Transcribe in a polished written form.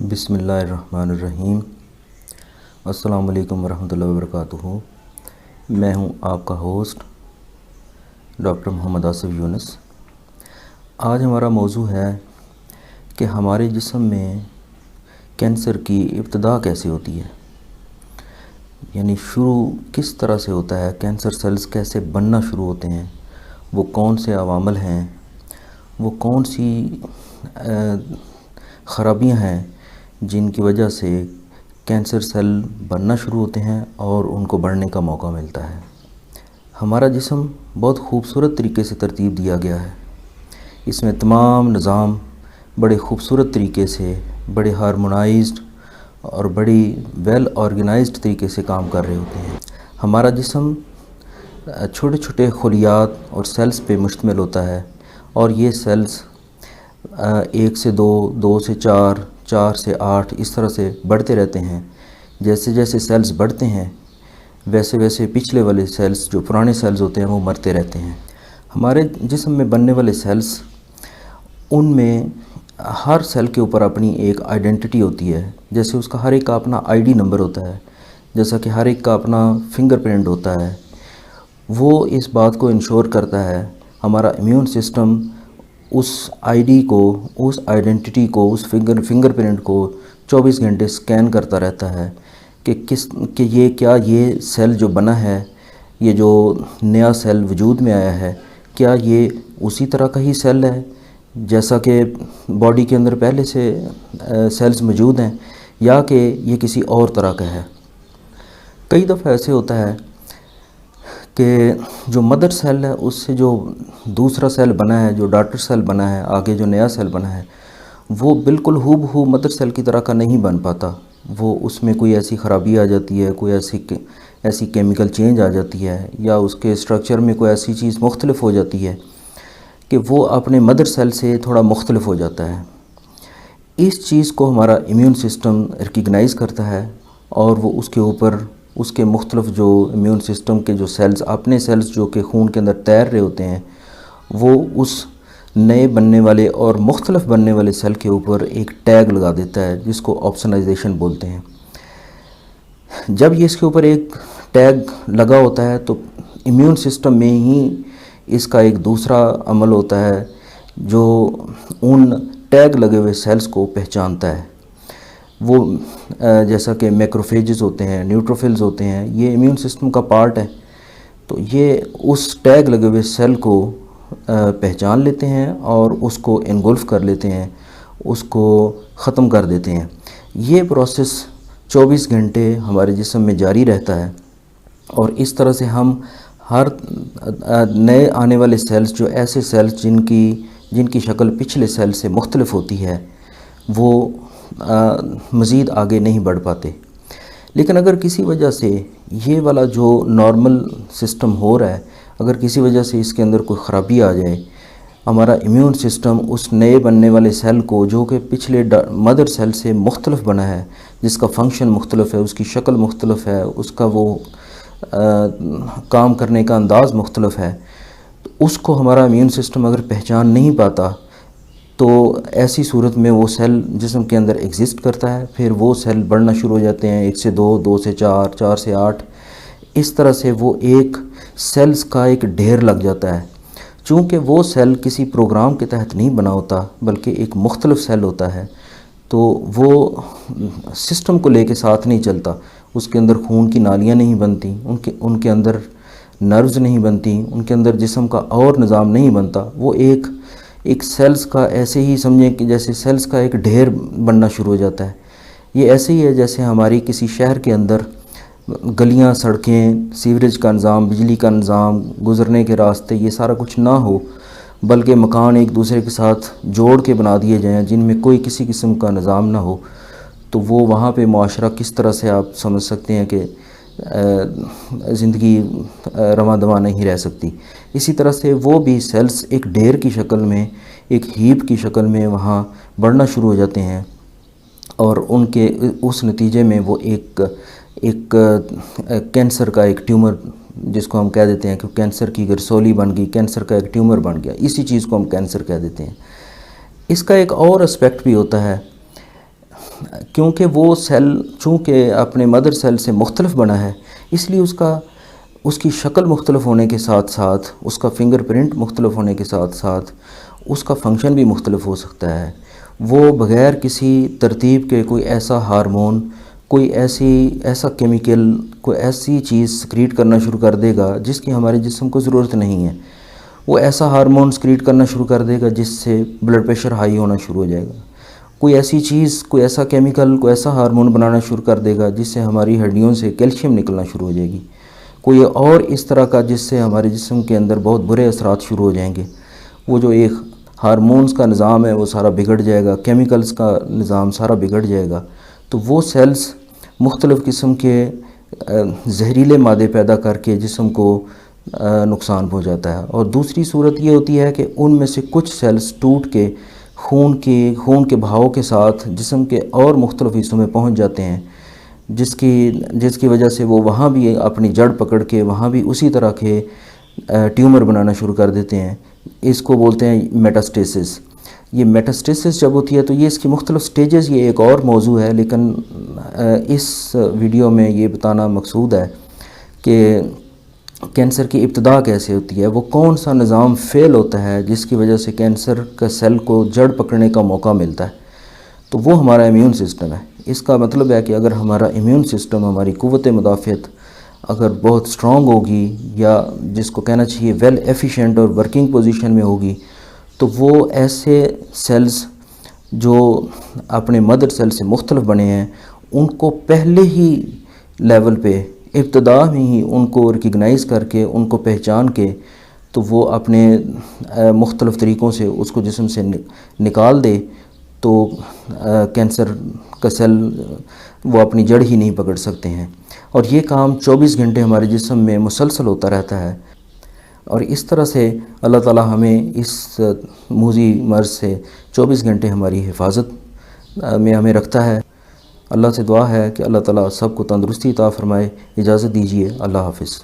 بسم اللہ الرحمن الرحیم۔ السلام علیکم ورحمۃ اللہ وبرکاتہ۔ میں ہوں آپ کا ہوسٹ ڈاکٹر محمد آصف یونس۔ آج ہمارا موضوع ہے کہ ہمارے جسم میں کینسر کی ابتدا کیسے ہوتی ہے، یعنی شروع کس طرح سے ہوتا ہے، کینسر سیلز کیسے بننا شروع ہوتے ہیں، وہ کون سے عوامل ہیں، وہ کون سی خرابیاں ہیں جن کی وجہ سے کینسر سیل بننا شروع ہوتے ہیں اور ان کو بڑھنے کا موقع ملتا ہے۔ ہمارا جسم بہت خوبصورت طریقے سے ترتیب دیا گیا ہے۔ اس میں تمام نظام بڑے خوبصورت طریقے سے، بڑے ہارمونائزڈ اور بڑی ویل آرگنائزڈ طریقے سے کام کر رہے ہوتے ہیں۔ ہمارا جسم چھوٹے چھوٹے خلیات اور سیلز پہ مشتمل ہوتا ہے، اور یہ سیلز 1 سے 2، 2 سے 4، 4 سے 8 اس طرح سے بڑھتے رہتے ہیں۔ جیسے جیسے سیلز بڑھتے ہیں ویسے ویسے پچھلے والے سیلز، جو پرانے سیلز ہوتے ہیں، وہ مرتے رہتے ہیں۔ ہمارے جسم میں بننے والے سیلز، ان میں ہر سیل کے اوپر اپنی ایک آئیڈینٹی ہوتی ہے۔ جیسے اس کا ہر ایک کا اپنا ID نمبر ہوتا ہے، جیسا کہ ہر ایک کا اپنا فنگر پرنٹ ہوتا ہے۔ وہ اس بات کو انشور کرتا ہے، ہمارا امیون سسٹم اس ID کو، اس آئیڈینٹی کو، اس فنگر پرنٹ کو 24 گھنٹے سکین کرتا رہتا ہے کہ یہ سیل جو بنا ہے، یہ جو نیا سیل وجود میں آیا ہے، کیا یہ اسی طرح کا ہی سیل ہے جیسا کہ باڈی کے اندر پہلے سے سیلز موجود ہیں، یا کہ یہ کسی اور طرح کا ہے۔ کئی دفعہ ایسے ہوتا ہے کہ جو مدر سیل ہے اس سے جو دوسرا سیل بنا ہے، جو ڈاٹر سیل بنا ہے، آگے جو نیا سیل بنا ہے، وہ بالکل ہو بہو مدر سیل کی طرح کا نہیں بن پاتا۔ وہ اس میں کوئی ایسی خرابی آ جاتی ہے، کوئی ایسی کیمیکل چینج آ جاتی ہے، یا اس کے اسٹرکچر میں کوئی ایسی چیز مختلف ہو جاتی ہے کہ وہ اپنے مدر سیل سے تھوڑا مختلف ہو جاتا ہے۔ اس چیز کو ہمارا امیون سسٹم ریکگنائز کرتا ہے، اور وہ اس کے اوپر اس کے مختلف جو امیون سسٹم کے جو سیلز، اپنے سیلز جو کہ خون کے اندر تیر رہے ہوتے ہیں، وہ اس نئے بننے والے اور مختلف بننے والے سیل کے اوپر ایک ٹیگ لگا دیتا ہے، جس کو آپسنائزیشن بولتے ہیں۔ جب یہ اس کے اوپر ایک ٹیگ لگا ہوتا ہے تو امیون سسٹم میں ہی اس کا ایک دوسرا عمل ہوتا ہے جو ان ٹیگ لگے ہوئے سیلز کو پہچانتا ہے۔ وہ جیسا کہ میکروفیجز ہوتے ہیں، نیوٹروفلز ہوتے ہیں، یہ امیون سسٹم کا پارٹ ہے، تو یہ اس ٹیگ لگے ہوئے سیل کو پہچان لیتے ہیں اور اس کو انگولف کر لیتے ہیں، اس کو ختم کر دیتے ہیں۔ یہ پروسیس 24 گھنٹے ہمارے جسم میں جاری رہتا ہے، اور اس طرح سے ہم ہر نئے آنے والے سیلز، جو ایسے سیلز جن کی شکل پچھلے سیل سے مختلف ہوتی ہے، وہ مزید آگے نہیں بڑھ پاتے۔ لیکن اگر کسی وجہ سے یہ والا جو نارمل سسٹم ہو رہا ہے، اگر کسی وجہ سے اس کے اندر کوئی خرابی آ جائے، ہمارا امیون سسٹم اس نئے بننے والے سیل کو، جو کہ پچھلے مدر سیل سے مختلف بنا ہے، جس کا فنکشن مختلف ہے، اس کی شکل مختلف ہے، اس کا وہ کام کرنے کا انداز مختلف ہے، تو اس کو ہمارا امیون سسٹم اگر پہچان نہیں پاتا، تو ایسی صورت میں وہ سیل جسم کے اندر ایگزسٹ کرتا ہے، پھر وہ سیل بڑھنا شروع ہو جاتے ہیں، 1 سے 2، 2 سے 4، 4 سے 8، اس طرح سے وہ ایک سیلز کا ایک ڈھیر لگ جاتا ہے۔ چونکہ وہ سیل کسی پروگرام کے تحت نہیں بنا ہوتا، بلکہ ایک مختلف سیل ہوتا ہے، تو وہ سسٹم کو لے کے ساتھ نہیں چلتا۔ اس کے اندر خون کی نالیاں نہیں بنتی، ان کے اندر نروز نہیں بنتی، ان کے اندر جسم کا اور نظام نہیں بنتا۔ وہ ایک سیلز کا، ایسے ہی سمجھیں کہ جیسے سیلز کا ایک ڈھیر بننا شروع ہو جاتا ہے۔ یہ ایسے ہی ہے جیسے ہماری کسی شہر کے اندر گلیاں، سڑکیں، سیوریج کا نظام، بجلی کا نظام، گزرنے کے راستے، یہ سارا کچھ نہ ہو، بلکہ مکان ایک دوسرے کے ساتھ جوڑ کے بنا دیے جائیں جن میں کوئی کسی قسم کا نظام نہ ہو، تو وہ وہاں پہ معاشرہ کس طرح سے آپ سمجھ سکتے ہیں کہ زندگی رواں دواں نہیں رہ سکتی۔ اسی طرح سے وہ بھی سیلز ایک ڈھیر کی شکل میں، ایک ہیپ کی شکل میں وہاں بڑھنا شروع ہو جاتے ہیں، اور ان کے اس نتیجے میں وہ ایک کینسر کا ایک ٹیومر، جس کو ہم کہہ دیتے ہیں کہ کینسر کی اگر رسولی بن گئی، کینسر کا ایک ٹیومر بن گیا، اسی چیز کو ہم کینسر کہہ دیتے ہیں۔ اس کا ایک اور اسپیکٹ بھی ہوتا ہے کیونکہ وہ سیل چونکہ اپنے مدر سیل سے مختلف بنا ہے، اس لیے اس کی شکل مختلف ہونے کے ساتھ ساتھ، اس کا فنگر پرنٹ مختلف ہونے کے ساتھ ساتھ اس کا فنکشن بھی مختلف ہو سکتا ہے۔ وہ بغیر کسی ترتیب کے کوئی ایسا ہارمون، کوئی ایسا کیمیکل، کوئی ایسی چیز سکریٹ کرنا شروع کر دے گا جس کی ہمارے جسم کو ضرورت نہیں ہے۔ وہ ایسا ہارمون سکریٹ کرنا شروع کر دے گا جس سے بلڈ پریشر ہائی ہونا شروع ہو جائے گا۔ کوئی ایسی چیز، کوئی ایسا کیمیکل، کوئی ایسا ہارمون بنانا شروع کر دے گا جس سے ہماری ہڈیوں سے کیلشیم نکلنا شروع ہو جائے گی۔ کوئی اور اس طرح کا جس سے ہمارے جسم کے اندر بہت برے اثرات شروع ہو جائیں گے۔ وہ جو ایک ہارمونز کا نظام ہے وہ سارا بگڑ جائے گا، کیمیکلز کا نظام سارا بگڑ جائے گا۔ تو وہ سیلز مختلف قسم کے زہریلے مادے پیدا کر کے جسم کو نقصان پہنچاتا ہے۔ اور دوسری صورت یہ ہوتی ہے کہ ان میں سے کچھ سیلز ٹوٹ کے خون کے بہاؤ کے ساتھ جسم کے اور مختلف حصوں میں پہنچ جاتے ہیں، جس کی وجہ سے وہ وہاں بھی اپنی جڑ پکڑ کے وہاں بھی اسی طرح کے ٹیومر بنانا شروع کر دیتے ہیں۔ اس کو بولتے ہیں میٹاسٹیسس۔ یہ میٹاسٹیسس جب ہوتی ہے تو یہ اس کی مختلف سٹیجز، یہ ایک اور موضوع ہے، لیکن اس ویڈیو میں یہ بتانا مقصود ہے کہ کینسر کی ابتدا کیسے ہوتی ہے، وہ کون سا نظام فیل ہوتا ہے جس کی وجہ سے کینسر کا سیل کو جڑ پکڑنے کا موقع ملتا ہے۔ تو وہ ہمارا امیون سسٹم ہے۔ اس کا مطلب ہے کہ اگر ہمارا امیون سسٹم، ہماری قوت مدافعت اگر بہت سٹرونگ ہوگی، یا جس کو کہنا چاہیے ویل ایفیشینٹ اور ورکنگ پوزیشن میں ہوگی، تو وہ ایسے سیلز جو اپنے مدر سیل سے مختلف بنے ہیں ان کو پہلے ہی لیول پہ، ابتدا میں ہی ان کو ریکگنائز کر کے، ان کو پہچان کے، تو وہ اپنے مختلف طریقوں سے اس کو جسم سے نکال دے، تو کینسر کا سیل وہ اپنی جڑ ہی نہیں پکڑ سکتے ہیں۔ اور یہ کام 24 گھنٹے ہمارے جسم میں مسلسل ہوتا رہتا ہے، اور اس طرح سے اللہ تعالیٰ ہمیں اس موذی مرض سے 24 گھنٹے ہماری حفاظت میں ہمیں رکھتا ہے۔ اللہ سے دعا ہے کہ اللہ تعالیٰ سب کو تندرستی عطا فرمائے۔ اجازت دیجیے، اللہ حافظ۔